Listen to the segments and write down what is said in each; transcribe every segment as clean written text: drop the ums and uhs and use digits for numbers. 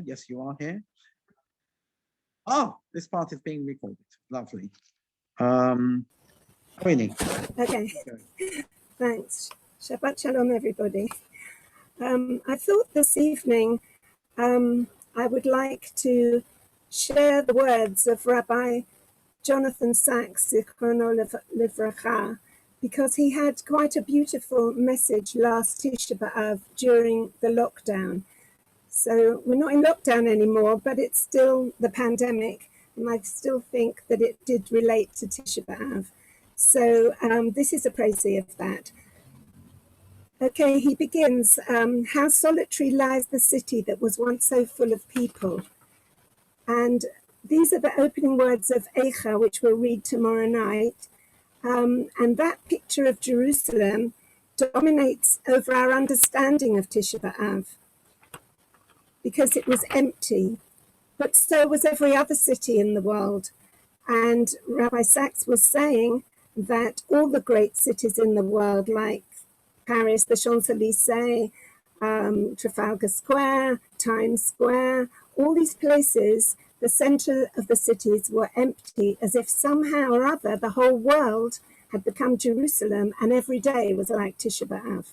Yes, you are here. Oh, this part is being recorded. Lovely. Irene. Okay. Thanks. Shabbat Shalom, everybody. I thought this evening I would like to share the words of Rabbi Jonathan Sachs, Zichrono Livracha, because he had quite a beautiful message last Tisha B'Av during the lockdown. So we're not in lockdown anymore, but it's still the pandemic, and I still think that it did relate to Tisha B'Av. So this is a précis of that. Okay, he begins, how solitary lies the city that was once so full of people. And these are the opening words of Eicha, which we'll read tomorrow night. And that picture of Jerusalem dominates over our understanding of Tisha B'Av, because it was empty, but so was every other city in the world. And Rabbi Sachs was saying that all the great cities in the world, like Paris, the Champs-Élysées, Trafalgar Square, Times Square, all these places, the center of the cities were empty, as if somehow or other the whole world had become Jerusalem, and every day was like Tisha B'Av.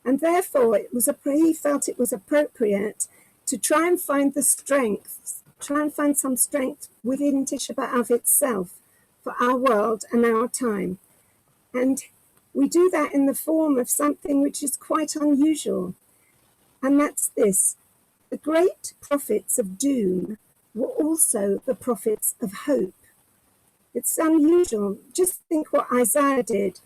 And therefore, he felt it was appropriate to try and find the strength, try and find some strength within Tisha B'Av itself for our world and our time. And we do that in the form of something which is quite unusual. And that's this: the great prophets of doom were also the prophets of hope. It's unusual. Just think what Isaiah did.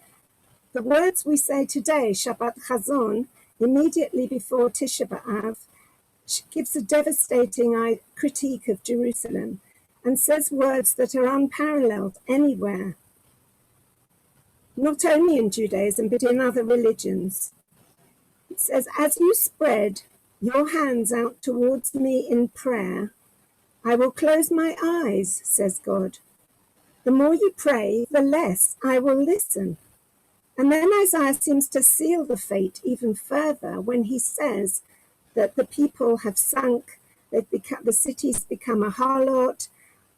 The words we say today, Shabbat Chazon, immediately before Tisha B'Av, gives a devastating critique of Jerusalem and says words that are unparalleled anywhere, not only in Judaism, but in other religions. It says, as you spread your hands out towards me in prayer, I will close my eyes, says God. The more you pray, the less I will listen. And then Isaiah seems to seal the fate even further when he says that the people have sunk, the city's become a harlot,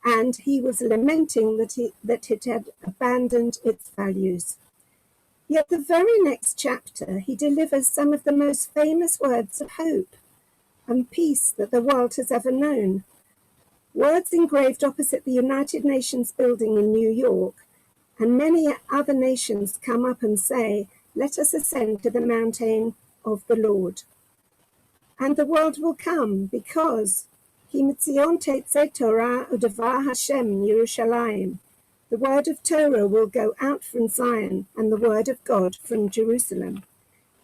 and he was lamenting that it had abandoned its values. Yet the very next chapter, he delivers some of the most famous words of hope and peace that the world has ever known. Words engraved opposite the United Nations building in New York, and many other nations come up and say, let us ascend to the mountain of the Lord. And the world will come because Ki mitzion tetzeh Torah u'devar Hashem Yerushalayim. The word of Torah will go out from Zion, and the word of God from Jerusalem.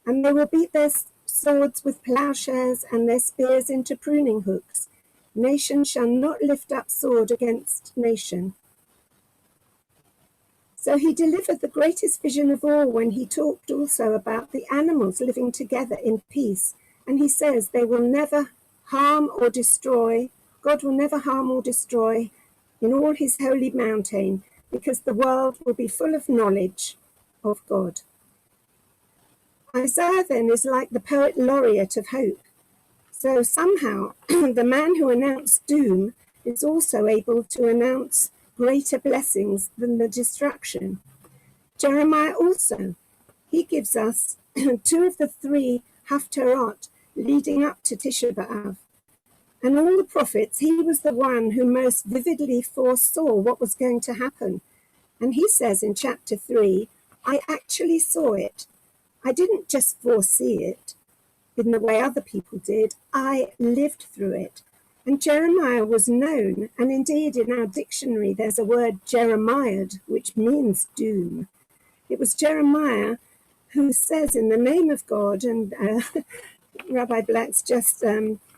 And they will beat their swords with plowshares and their spears into pruning hooks. Nation shall not lift up sword against nation. So he delivered the greatest vision of all when he talked also about the animals living together in peace. And he says they will never harm or destroy, God will never harm or destroy in all his holy mountain, because the world will be full of knowledge of God. Isaiah then is like the poet laureate of hope. So somehow the man who announced doom is also able to announce greater blessings than the destruction. Jeremiah also, he gives us two of the three haftarot leading up to Tisha B'Av. And all the prophets, he was the one who most vividly foresaw what was going to happen. And he says in chapter 3, I actually saw it. I didn't just foresee it in the way other people did. I lived through it. And Jeremiah was known, and indeed in our dictionary there's a word Jeremiad, which means doom. It was Jeremiah who says in the name of God, and Rabbi Black's just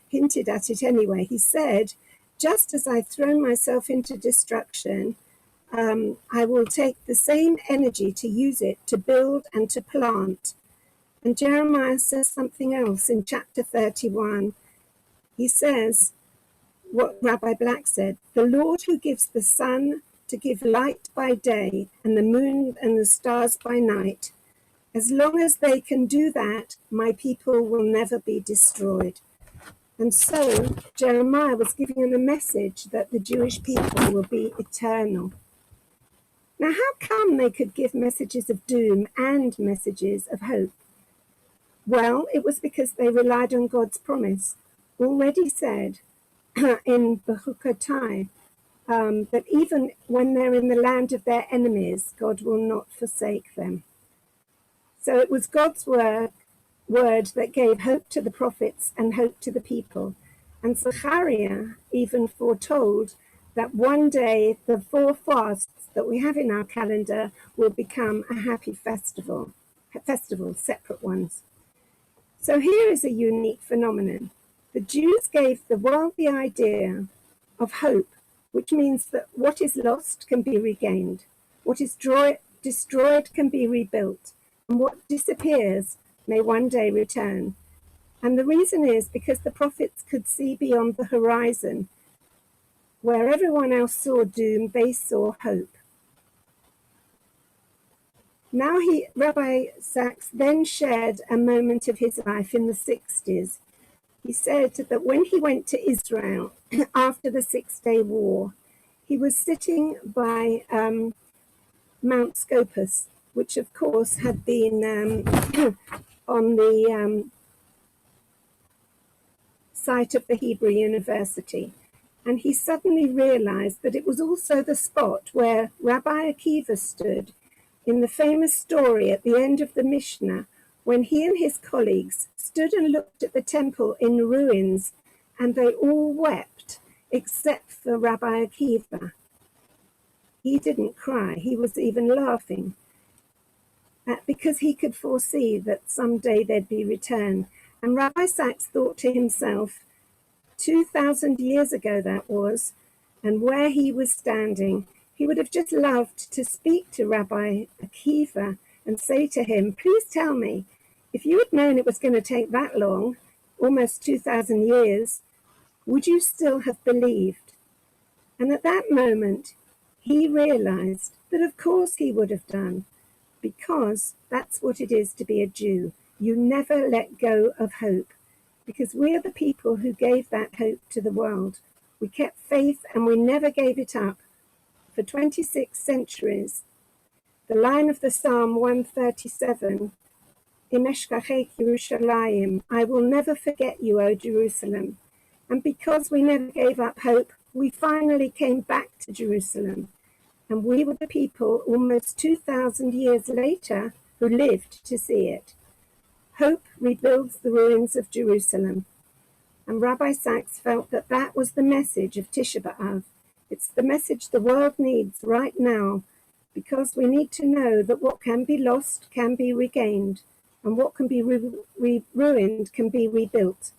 hinted at it anyway, he said, just as I throw myself into destruction, I will take the same energy to use it to build and to plant. And Jeremiah says something else in chapter 31. He says what Rabbi Black said, the Lord who gives the sun to give light by day and the moon and the stars by night, as long as they can do that, my people will never be destroyed. And so Jeremiah was giving them a message that the Jewish people will be eternal. Now, how come they could give messages of doom and messages of hope? Well, it was because they relied on God's promise, already said in Bechukotai, that even when they're in the land of their enemies, God will not forsake them. So it was God's word that gave hope to the prophets and hope to the people. And Zechariah even foretold that one day the 4 fasts that we have in our calendar will become a happy festival, separate ones. So here is a unique phenomenon. The Jews gave the world the idea of hope, which means that what is lost can be regained, what is destroyed can be rebuilt, and what disappears may one day return. And the reason is because the prophets could see beyond the horizon. Where everyone else saw doom, they saw hope. Now Rabbi Sachs then shared a moment of his life in the 60s. He said that when he went to Israel after the 6-day war, he was sitting by Mount Scopus, which of course had been on the site of the Hebrew University. And he suddenly realized that it was also the spot where Rabbi Akiva stood in the famous story at the end of the Mishnah, when he and his colleagues stood and looked at the temple in ruins, and they all wept, except for Rabbi Akiva. He didn't cry, he was even laughing, because he could foresee that someday there'd be return. And Rabbi Sachs thought to himself, 2,000 years ago that was, and where he was standing, he would have just loved to speak to Rabbi Akiva and say to him, please tell me, if you had known it was going to take that long, almost 2,000 years, would you still have believed? And at that moment, he realized that of course he would have done, because that's what it is to be a Jew. You never let go of hope, because we are the people who gave that hope to the world. We kept faith and we never gave it up. For 26 centuries, the line of the Psalm 137, Im eshkachech Yerushalayim, I will never forget you, O Jerusalem. And because we never gave up hope, we finally came back to Jerusalem. And we were the people almost 2,000 years later who lived to see it. Hope rebuilds the ruins of Jerusalem. And Rabbi Sachs felt that that was the message of Tisha B'Av. It's the message the world needs right now, because we need to know that what can be lost can be regained, and what can be ruined can be rebuilt.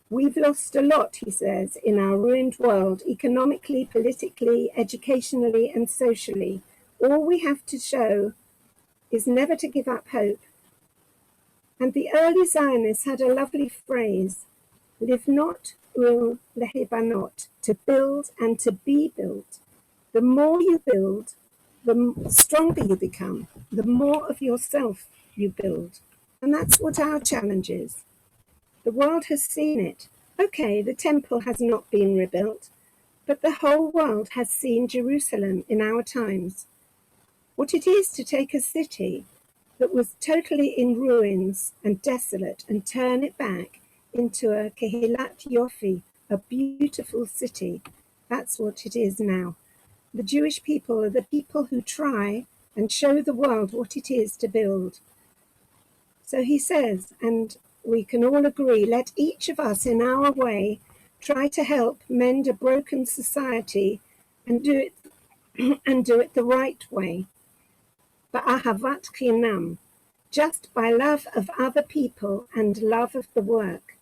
We've lost a lot, he says, in our ruined world, economically, politically, educationally, and socially. All we have to show is never to give up hope. And the early Zionists had a lovely phrase, live not ul lehibanot, to build and to be built. The more you build, the stronger you become, the more of yourself you build. And that's what our challenge is. The world has seen it. Okay, the temple has not been rebuilt, but the whole world has seen Jerusalem in our times. What it is to take a city that was totally in ruins and desolate and turn it back into a Kehilat Yofi, a beautiful city. That's what it is now. The Jewish people are the people who try and show the world what it is to build. So he says, and we can all agree, let each of us in our way try to help mend a broken society and do it the right way. Ba'ahavat chinam, just by love of other people and love of the work.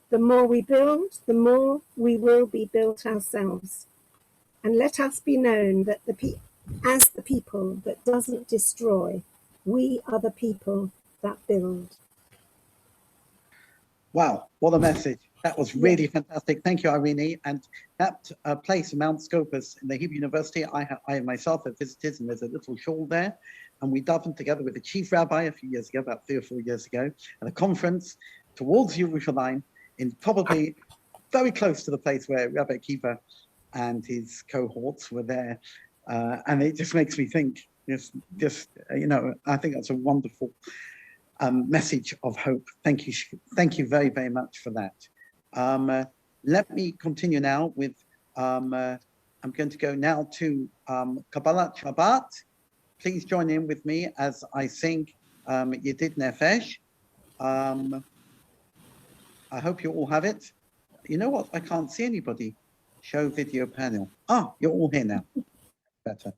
The more we build, the more we will be built ourselves. And let us be known that as the people that doesn't destroy, we are the people that build. Wow, what a message. That was really fantastic. Thank you, Irene. And that place, Mount Scopus in the Hebrew University, I myself have visited, and there's a little shul there. And we davened together with the chief rabbi a few years ago, about 3 or 4 years ago, at a conference towards Yerushalayim. in probably very close to the place where Rabbi Kiva and his cohorts were there. And it just makes me think, I think that's a wonderful message of hope. Thank you very, very much for that. Let me continue now with, I'm going to go now to Kabbalat Shabbat. Please join in with me as I sing Yedid Nefesh. I hope you all have it. You know what? I can't see anybody. Show video panel. You're all here now. Better.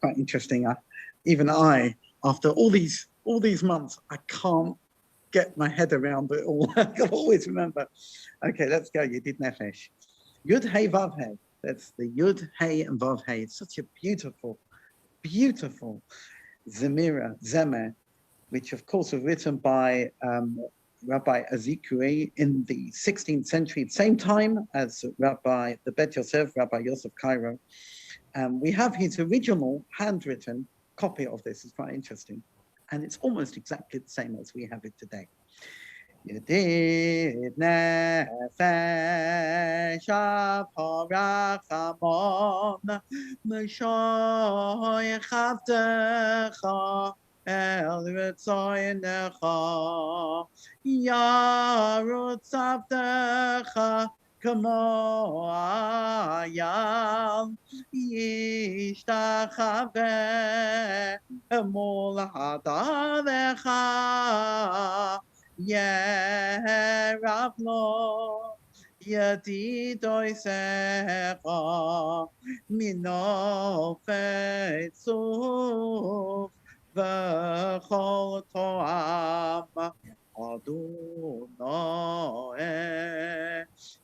Quite interesting. Even I, after all these months, I can't get my head around it all. I can always remember. Okay, let's go. Yedid Nefesh. Yud Hey Vav Hey. That's the Yud Hey and Vav Hey. It's such a beautiful, beautiful zemer, which of course was written by Rabbi Azikui in the 16th century, same time as Rabbi the Bet Yosef, Rabbi Yosef Cairo. We have his original handwritten copy of this. It's quite interesting. And it's almost exactly the same as we have it today. Yedid nefesh aporachamon m'shoy chavtecha el ritzoynecha yarutz avtecha kamo ayal yishtachaveh mol hadavecha Yeravlo Yedidoisecha Minofetzuf V'chol Toam Adonai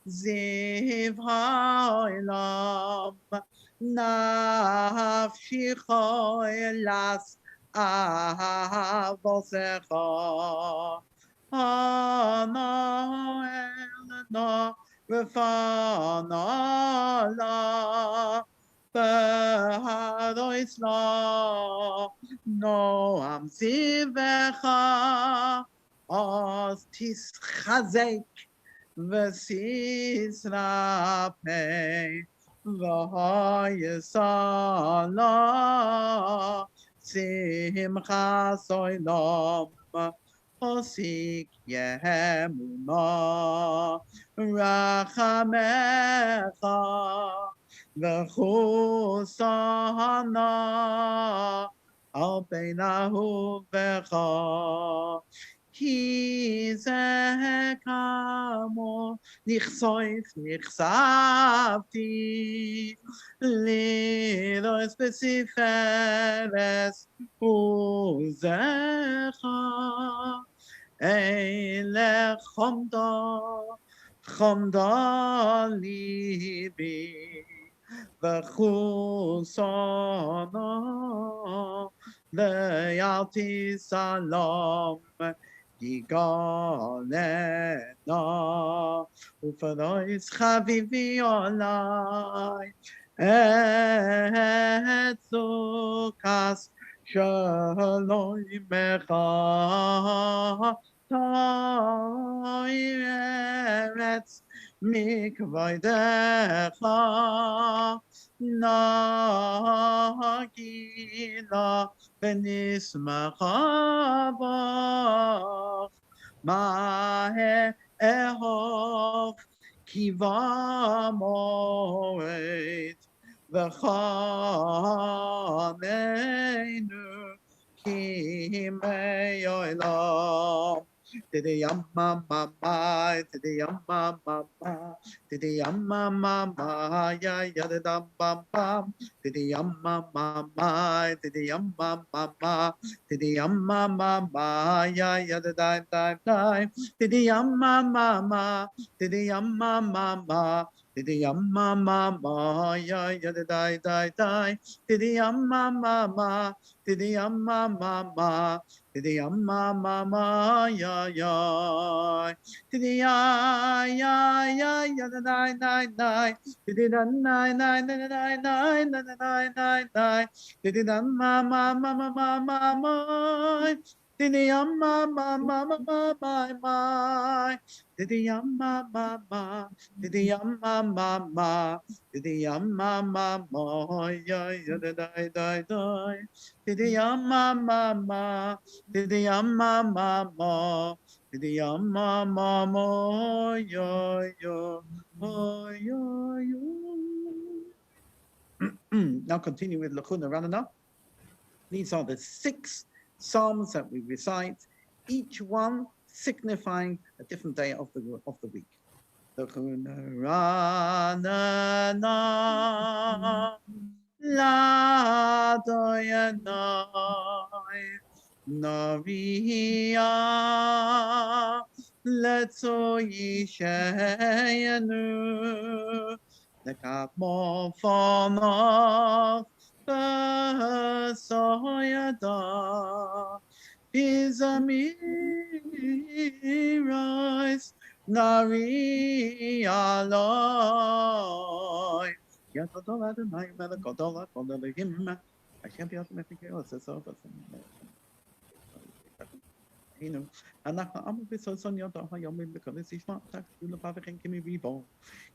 Ziv Ha'olam Nafshi Choylas Avosecha Ana Elena Refana La Behado Isla Noam Zivecha Os Tischazek Vesisra Pei V'Hayesala Simcha Soilom Osik Yemuna Rachamecha V'chusana Al Beinahu Vecha Ki Zeh Kamo Nichsoich Nichsavti Lido Speciferes Uzecha Eile Chomda Libi V'chusana Le'alti Salam Yigalena Ufadois Chavivi Olai Etzukas Shalom Mecha Toiretz Mikvaydecha Nagila Benismacha Bach Mahe Ehov Kiva Moed V'chaneinu Kimei Olam Didi yamma mama, didi yamma mama, didi yamma mama, ya ya da dam bam bam, didi yamma mama, didi yamma mama, didi yamma mama, ya ya da da da da, didi yamma mama, didi yamma mama, didi yamma mama, ya ya da da da da, didi yamma mama, didi yamma mama. Didi yamma mama ya ya, didi ya ya ya ya da nine nine nine, didi da nine nine nine nine nine nine nine nine nine, didi da mama mama mama mama, Didi yamma ma ma ma ma ma ma. Didi yamma ma ma. Didi yamma ma ma. Didi yamma ma ma. Ya ya da da da da. Didi yamma ma ma. Didi yamma ma ma. Didi yamma ma ma. Ya ya. Ya ya. Now continue with Lachuna Ranana. These are the 6 psalms that we recite, each one signifying a different day of the week. Lachuna Ranana La Doyanai Nariya Letzo Yishayanu Nekapmo Fonof Soyada Bizamirais Nari Aloi Yatodola the night Melakodola Kodolahim I can't be automatically also so but you know, and I'm with so son your daughter, your mim because it's not that you look over and give me reborn.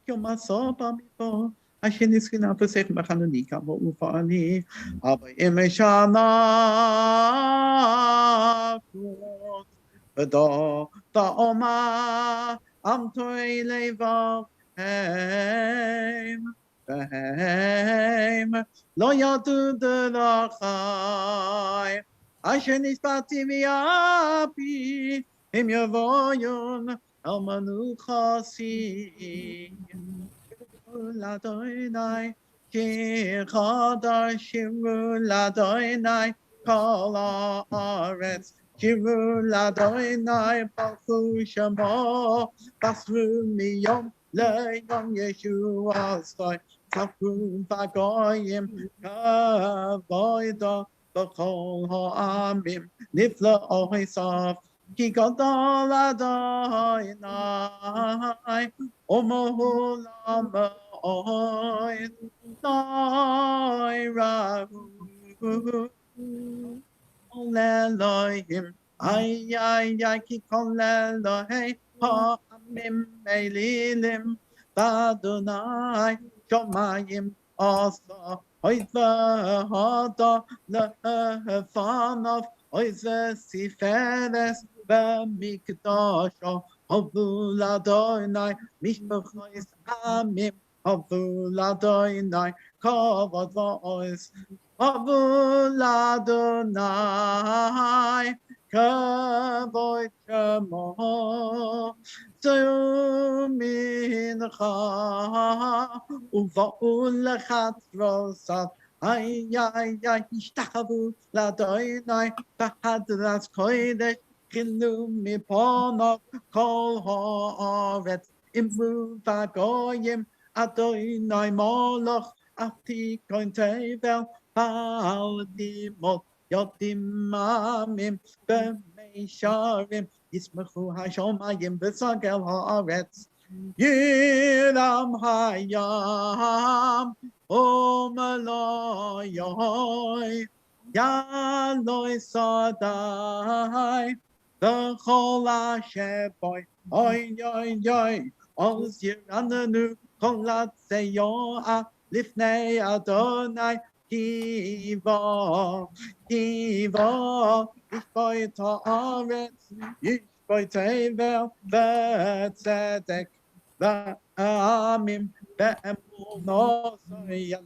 Your maso before I can is going to say Mahanika, what will for any of Imeshana. But the Oma, I'm toy lever, lo yatu the lachai. Asher nishbati miapi, im yavoyon, al manuchasi. Ladoinai, ki chadar shiru ladoinai, kol haaretz. Shiru ladoinai, bachu shamo, basru miyom, leyom Yeshua soy, kafru vagoyim, kavoida. B'chol ha'amim nifla ohisav ki gadol Adonai u'mohu la'ma'od na'irahu kol Elohim ay ki kol Elohim ha'amim melilim b'Adonai shomayim asa Oiza hada lefanav oiza siferes b'mikdasho havul Adonai mishpachos amim havul Adonai kavod va'oz havul Adonai kavod shemo mincha uva'ul lechatzosav ay ishtachavu ladoinai b'hadras kodesh chilu miponov kol haaretz imru v'goyim Adonai moloch aftikon tevel ba'al dimot yodim amim b'meisharim Yismachu hashomayim v'sagel haaretz Yiram hayam omaloyoy Yaloi sadai V'chol hasheboy Oy oy oy Oz yiranenu Kolat seyoa Lifnei Adonai Kiva Ishboy ta'aretz By Tevel, Betzedek, Ba'amim, Be'emunos, Day,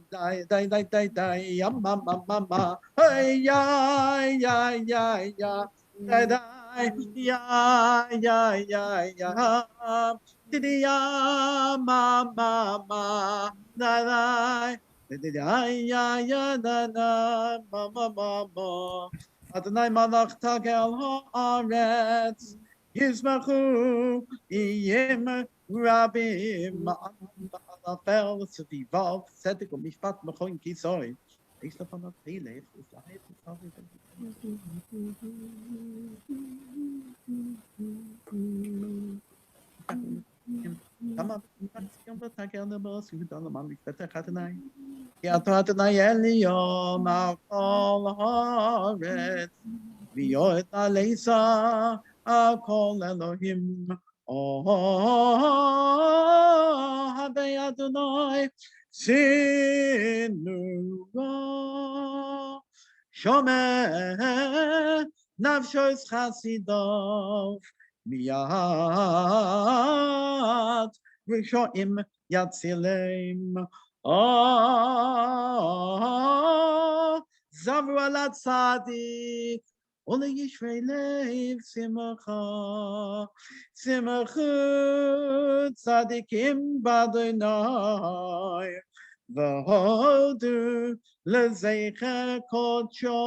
Mama, hey, ya, Didi, ya, Mama, Didi, Mama, Adonai Malach Tagel Haaretz, Yismachu Iyim Rabim Ba'alafel Sevivav Tzedek u'Mishpat Mechoin Kisoy. Eis davon hat Pelef, ist Leib, Kama B'Tzion B'Tagel Nebos Yudon L'man L'Kvetech Adonai. Ki Ato Adonai Eliyom Al Kol Haaretz. V'yoet aleisa akol Elohim. Oh, Havei Adonai Sinura. Shomer nafshos chasidov miyad rishoim yatzileim. Oh, Zavru ala tzadik ole yishrei lev simcha simcha tzadikim b'Adonai v'hodu lezeicha kodsho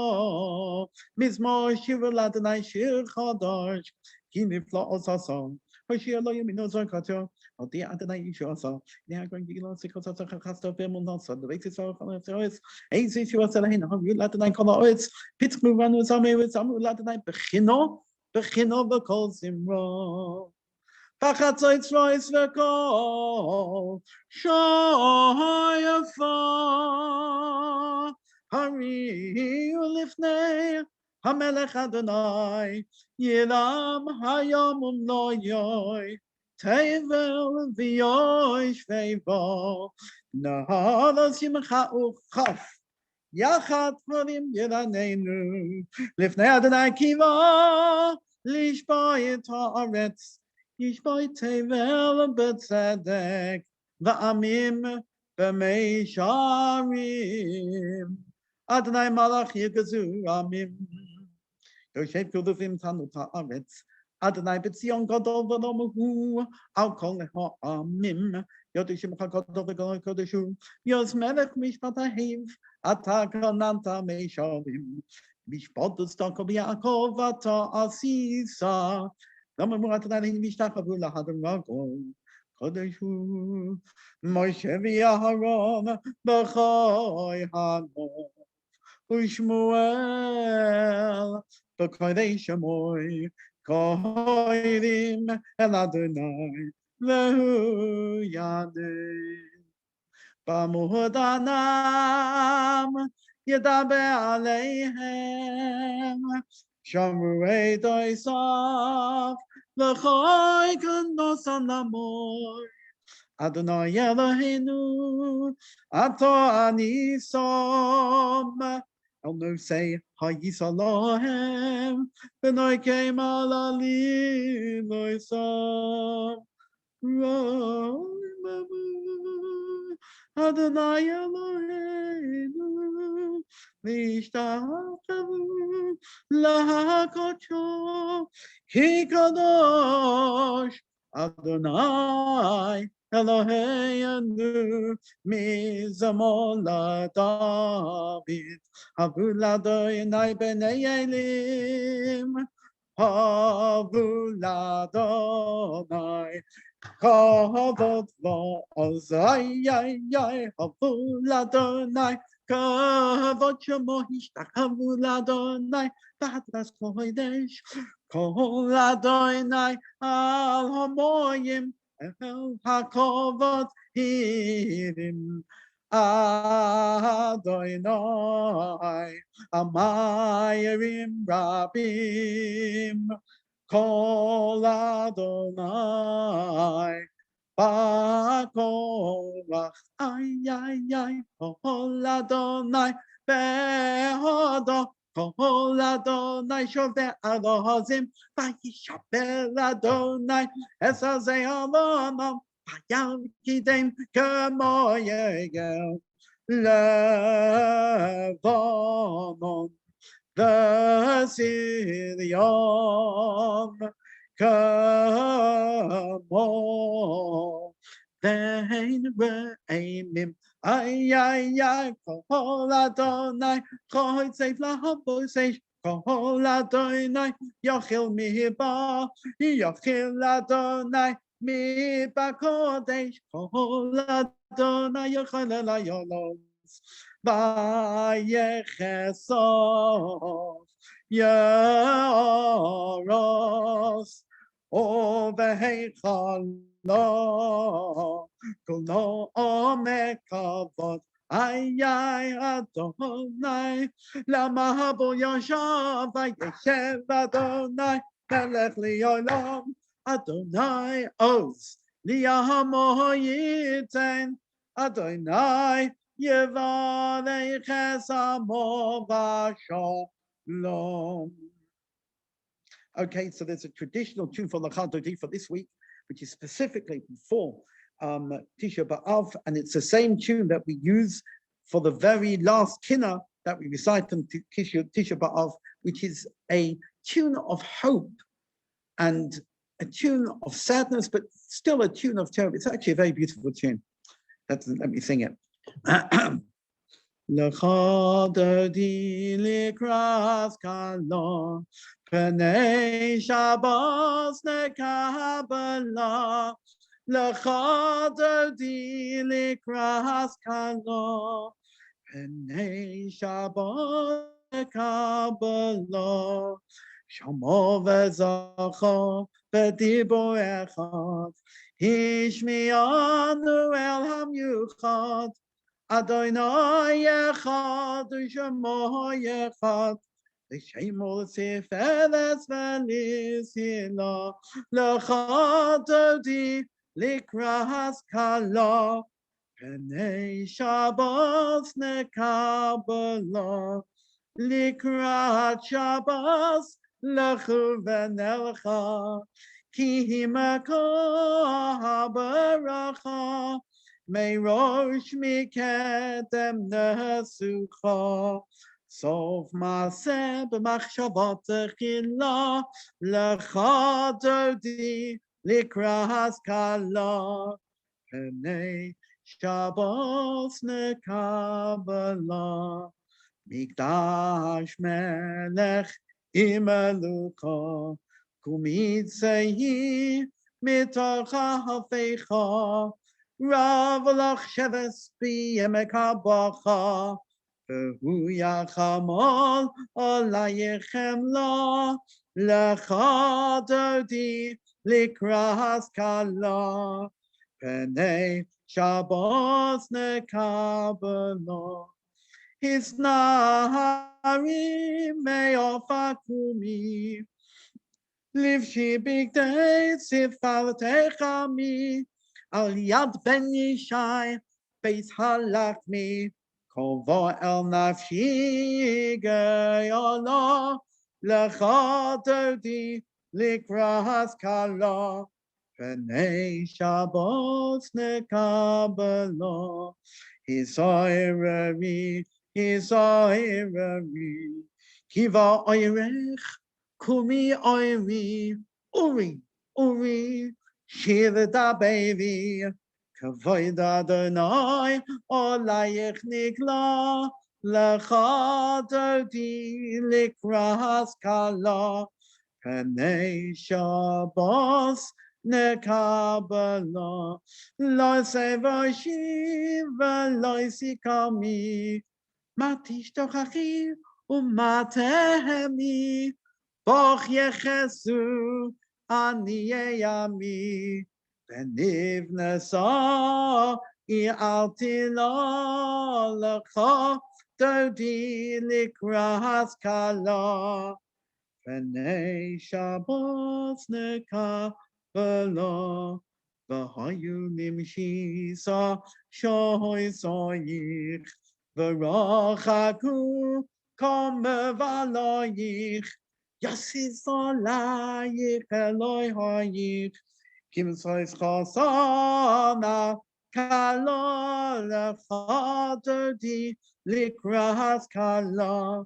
mizmor shir l'Adonai shir chadash ki nifla osason hoshir lo yamino zakato odi Adonai yishosa ne agron gilo sikosasa chasto bemonasa the basis of ois eis yishosa lehin haru l'Adonai kol ha'oretz pitchmu ranu zamei v'zamu l'Adonai bechino v'kol zimra Pachatzos rois v'kol shoyafa hari ulifnei hamelech Adonai yilam hayom loyoy tevel v'yoy shveivo nahalos yimcha uchaf yachat volim yiranenu lifnei Adonai kiva lishbayit haaretz Yishboy tevel b'tzedek v'amim b'meisharim Adonai malach yikazu amim Yoshev kudufim tanu ta'aretz Adonai b'tzion gadol v'lomahu al kol ha'amim Yodishim ha'gadol v'gadol kodeshu Yos melech mishpat ha'hiv Ata kananta meisharim Mishpat d'stako b'Yaakov ata asisa Lama muratana in Mishnah la Hadamago, Kodeshu, Moshe v'Aharon, B'choi Hano, Ushmuel, B'Kodesh Amoy, Koirim El Adonai, Lehu Yadeh, B'Mudanam, Yedaber Aleihem, Shamrei Doisav, L'choi K'nosan Lamoy, Adonai Eloheinu, Ato Anisom, El Nosei HaYisalohem, B'noi Keim Alali Loisam, Roi Mamu, Adonai Eloheinu, Nishtachavu lahakocho ki kadosh Adonai Eloheinu mizamola David Havuladonai b'nei Elim Havuladonai Kavod lo ozayayay Havuladonai Kavod shemo hishtachavu l'Adonai b'hatras kodesh kol Adonai al hamoyim el hakovod hirim Adonai amayirim rabim kol Adonai Bakorach, ay, kol Adonai, behodo, kol Adonai, shover alozim, vayishaber Adonai, esazei alonam, vayal kidem, kemo yegel, levonon, v'sirion, Kamo Vein Re'imim Ay Kol Adonai Kol Seif LaHabosesh Kol Adonai Yochil Miba Yochil Adonai Miba Kodesh Kol Adonai Yochil Elayolos Vayechesos Yoros Ovehechalo Kulo Omekavod Ay, Adonai, lama bo yashav, vayeshev Adonai, melech li'olam, Adonai oz, li'amo yiten, Adonai, yevarech es amo v'shalom. Okay, so there's a traditional tune for L'chadodi for this week, which is specifically for Tisha B'Av, and it's the same tune that we use for the very last kinna that we recite on Tisha B'Av, which is a tune of hope and a tune of sadness, but still a tune of terror. It's actually a very beautiful tune. Let me sing it. L'chadodi likras kalon, P'nei Shabbos nekabbalah, L'chadodi likras kalon, P'nei Shabbos nekabbalah, Shamo v'zacho v'dibur echad, Hishmi'anu el hamyuchad, Adonai echad u'shemo echad, L'shemo l'tiferes v'lisila, L'chadodi likras kala, P'nei Shabbos nekabbalah, Likrat Shabbos lechu v'nelcha, Ki himako habaracha, Meirosh mikedem nesucha, Sof maaseh b'machshavot tchila, L'chadodi likras kala, P'nei Shabbos nekabbalah, Mikdash melech imelucha, Kumitzehi mitoch hafecha, Rav lach sheves b'yemek habacha, V'hu yachamol olayechem la, L'chadodi likras kala, P'nei Shabbos nekabbalah, His naharim me'ofakumi, Livshi bigdei sifal techami, Al yad ben yishai beis halachmi, Kovo el nafshi ge'olah, L'chadodi likras kala, P'nei Shabbos nekabbalah, Hisoirari, Kiva oirech, Kumi oiri, Uri, Shir da baby, Kavoid Adonai, Olayech nikla, L'chadodi likras kala, P'nei Shabbos nekabbalah, Lo sevoshi v'lo sikami, Matish tochachi u'matehemi, Boch yechesu aniyeyami, V'nivnesa i'altila, L'chadodi likras kala, P'nei Shabbos nekabbalah, V'hayu nimshisa shoy soyich, V'rochaku kom v'aloyich, Yasis olayich Eloi hayich, Kim sois chosana kala, L'chadodi likras kala,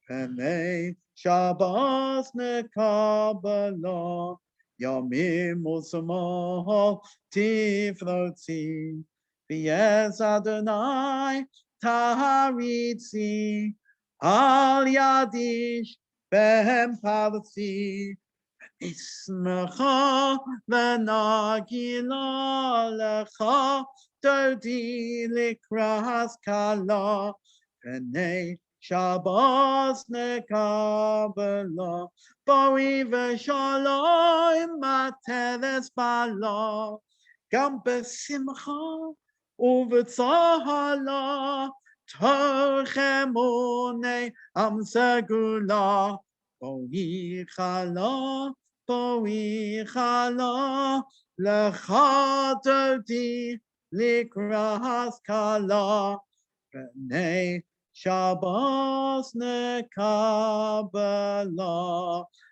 P'nei Shabbos nekabbalah, Yomim u'samol tifrotzi, V'yez Adonai taharitzi, Al yadish behem palatzi, Ismecha v'nagila, L'chadodi likras kala, P'nei Shabbos nekabbalah, Bori v'shalom materes bala, Gam besimcha Uv'tzahala Torchemone Amsegula Boichala Lechatoti Likras Kala B'nei Shabbos Nekabala.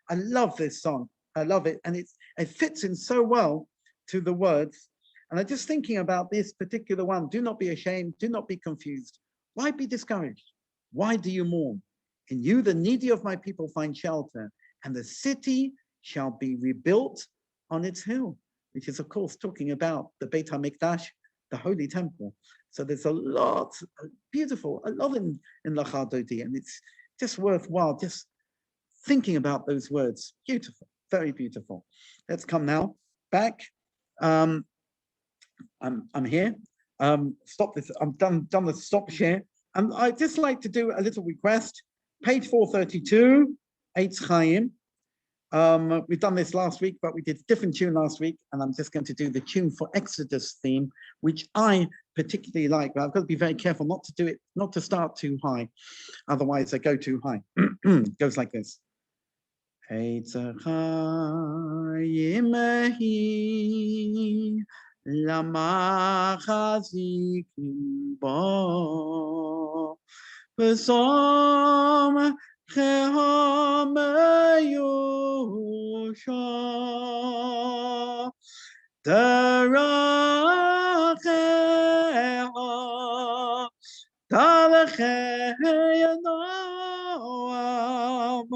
I love this song. I love it. And it fits in so well to the words. And I'm just thinking about this particular one. Do not be ashamed. Do not be confused. Why be discouraged? Why do you mourn? In you, the needy of my people find shelter, and the city shall be rebuilt on its hill, which is, of course, talking about the Beit HaMikdash, the Holy Temple. So there's a lot, beautiful, a lot in Lachadodi, and it's just worthwhile just thinking about those words. Beautiful, very beautiful. Let's come now back. I'm here. Stop this. I'm done the stop share. And I'd just like to do a little request. Page 432, Eitz Chaim. We've done this last week, but we did a different tune last week, and I'm just going to do the tune for Exodus theme, which I particularly like, but I've got to be very careful not to do it, not to start too high. Otherwise, I go too high. It goes like this. Eitz Chaim ehi lama chazikim bo v'som Cheham Deracheha Dalechei Noam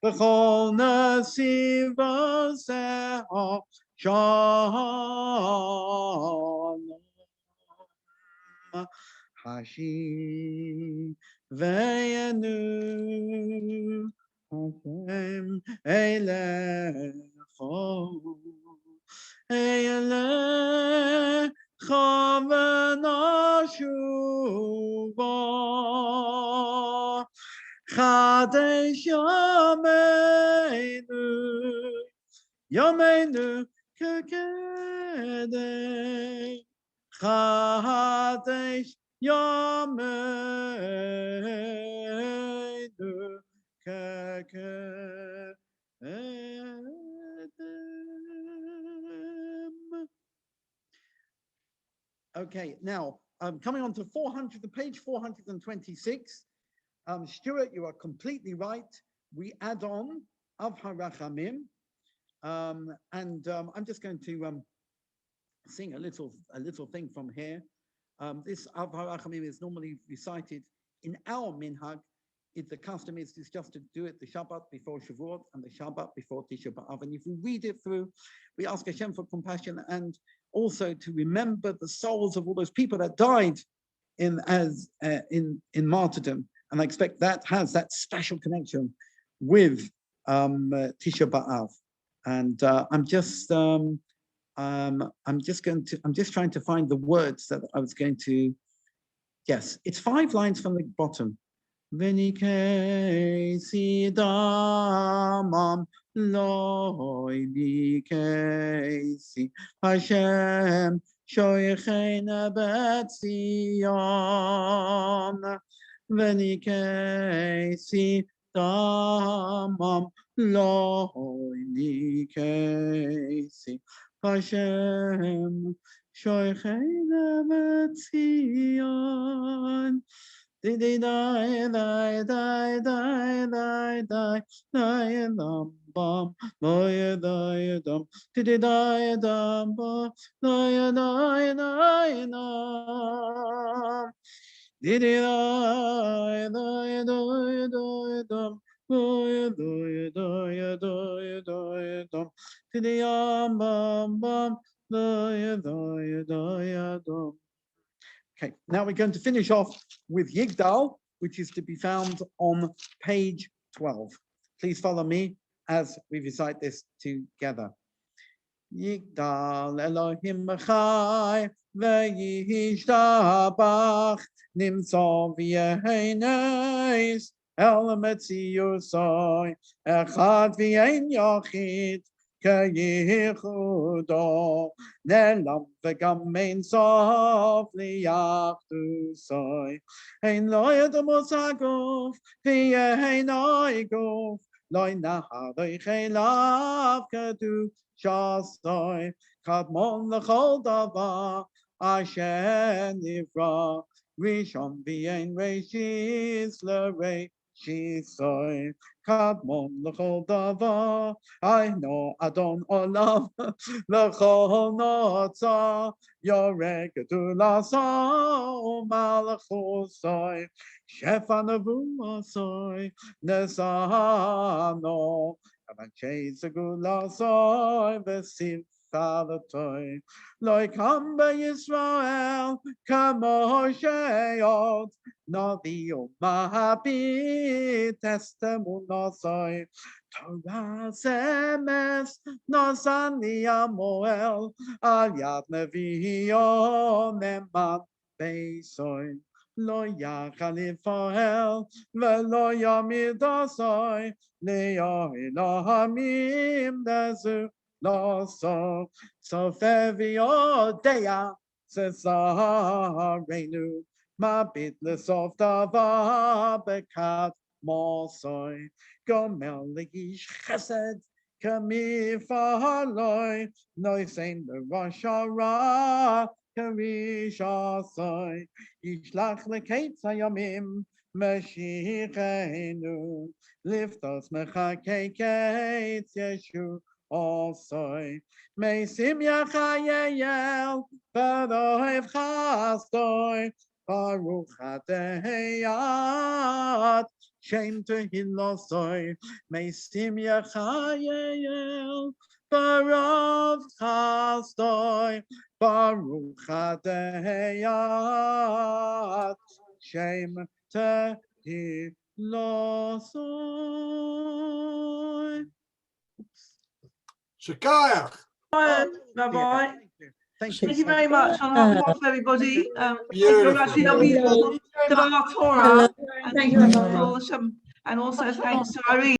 B'chol Nesivaseha Shalom Hashi Veyanu Hashem Eilecho Eilecho V'nashuva Chadesh Yameinu Kekedei Chadesh Yameinu Kekedem. Okay, now coming on to 400, the page 426. Stuart, you are completely right. We add on Av HaRachamim, and I'm just going to sing a little thing from here. This Av HaRachamim is normally recited in our minhag. The custom is just to do it the Shabbat before Shavuot and the Shabbat before Tisha B'Av. And if we read it through, we ask Hashem for compassion and also to remember the souls of all those people that died in martyrdom. And I expect that has that special connection with Tisha B'Av. And I'm just trying to find the words that I was going to. Yes, it's 5 lines from the bottom. V'nikesi damam loy nikesi Hashem shoycheina b'tzion V'nikesi damam loy nikesi Hashem shoycheina b'tzion Die die die die die die die die die dum bum die die dum die die die dum bum die die die dum die die die die die die dum die die die die die dum die die bum bum die die die dum. Okay, now we're going to finish off with Yigdal, which is to be found on page 12. Please follow me as we recite this together. Yigdal Elohim Chai ve'yishtabach nimtzo v'yehenes el metziusoi echad v'yein yochid כייחודו, נעלם וגם אין סוף ליחדוסוי. אין לא ידמוס הגוף, ויהי נוי גוף, לא נחדוי חיליו קדושסוי, קדמון לכל דבר אשר נברא, ראשון ואין ראשיס לראשיסוי, קדמון לכל דבר, היינו אדון עולם, לכל נוצר, יורא גדולתו ומלכותו, שפע נבואתו, נשאנו, אנשי סגולתו ושפחתו, לא יקם בישראל כמו שעוד, נביא ומביט אמונתו, תורת אמס נתן לי המועל, על יד נביאו נאמן ביסוי. לא יכל לפועל ולא יעמיד עשוי, לעולמים דזו לא סוף, סופר ויודע ששרנו, מביט לסוף דבר בקדמוסוי, גומר לאיש חסד כמפעלוי, נושאין בראש הרע כרישסוי, ישלח לקץ הימים משיחנו, לפתוס מחכה קץ ישועסוי, משמח חייל ואוהב חסדוי, ברוך הדיית שם תהילוסוי, משמח חייל ברוב חסדוי, ברוך הדיית שם תהילוסוי. Shakayach. Rabbi. Thank Thank you very much on behalf of everybody. Beautiful. Devarim Torah, Thank you, Rabbi. and also thanks to Irene.